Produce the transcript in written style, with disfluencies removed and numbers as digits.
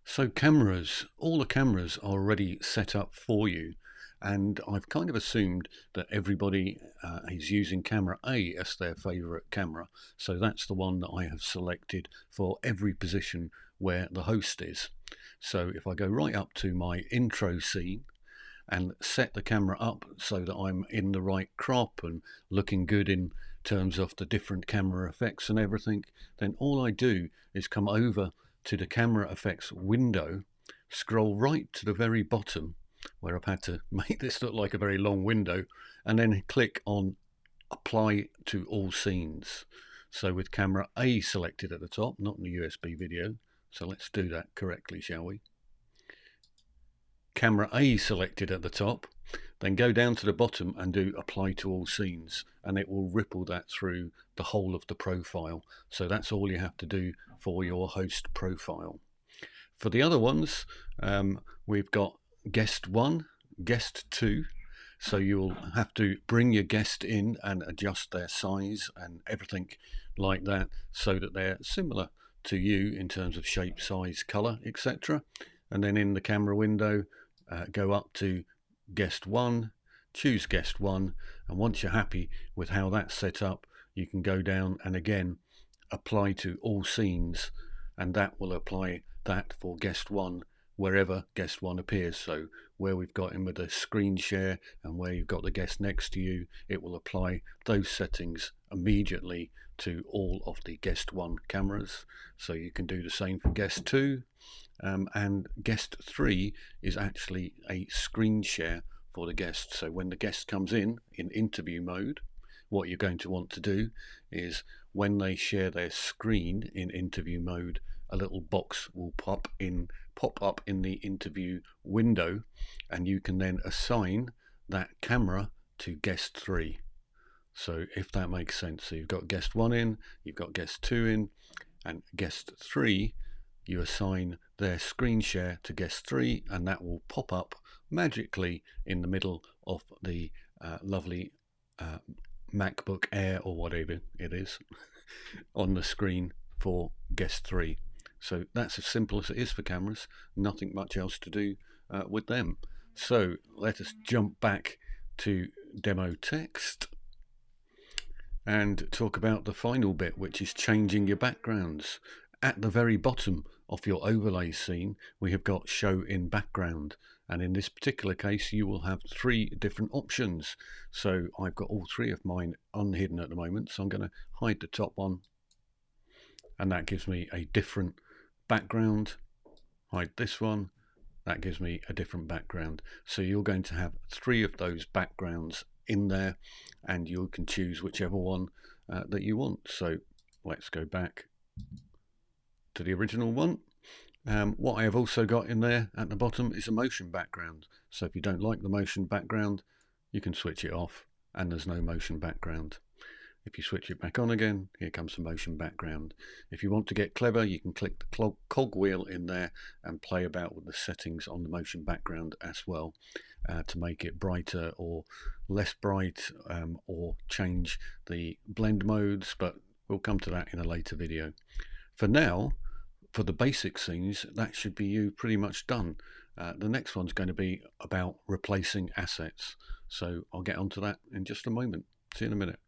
So cameras, all the cameras are already set up for you, and I've kind of assumed that everybody is using camera A as their favorite camera. So that's the one that I have selected for every position where the host is. So if I go right up to my intro scene and set the camera up so that I'm in the right crop and looking good in terms of the different camera effects and everything, then all I do is come over to the camera effects window, scroll right to the very bottom where I've had to make this look like a very long window, and then click on apply to all scenes. So with camera A selected at the top, not in the USB video, so let's do that correctly, shall we? Camera A selected at the top, then go down to the bottom and do apply to all scenes, and it will ripple that through the whole of the profile. So that's all you have to do for your host profile. For the other ones, we've got guest 1, guest 2. So you'll have to bring your guest in and adjust their size and everything like that so that they're similar to you in terms of shape, size, color, etc. And then in the camera window, go up to guest 1, choose guest 1, and once you're happy with how that's set up, you can go down and again apply to all scenes, and that will apply that for guest 1 wherever guest 1 appears. So where we've got him with a screen share and where you've got the guest next to you, it will apply those settings immediately to all of the guest 1 cameras. So you can do the same for guest 2, and guest 3 is actually a screen share for the guest. So when the guest comes in interview mode, what you're going to want to do is when they share their screen in interview mode, a little box will pop up in the interview window, and you can then assign that camera to guest 3. So if that makes sense, so you've got guest 1 in, you've got guest 2 in, and guest 3, you assign their screen share to guest 3, and that will pop up magically in the middle of the lovely MacBook Air or whatever it is on the screen for guest 3. So that's as simple as it is for cameras, nothing much else to do with them. So let us jump back to demo text and talk about the final bit, which is changing your backgrounds. At the very bottom of your overlay scene, we have got show in background. And in this particular case, you will have 3 different options. So I've got all 3 of mine unhidden at the moment. So I'm going to hide the top one. And that gives me a different background. Hide this one. That gives me a different background. So you're going to have 3 of those backgrounds in there, and you can choose whichever one that you want. So let's go back to the original one. What I have also got in there at the bottom is a motion background. So if you don't like the motion background, you can switch it off and there's no motion background. If you switch it back on again, here comes the motion background. If you want to get clever, you can click the cog wheel in there and play about with the settings on the motion background as well, to make it brighter or less bright, or change the blend modes, but we'll come to that in a later video. For now, for the basic scenes, that should be you pretty much done. The next one's going to be about replacing assets. So I'll get onto that in just a moment. See you in a minute.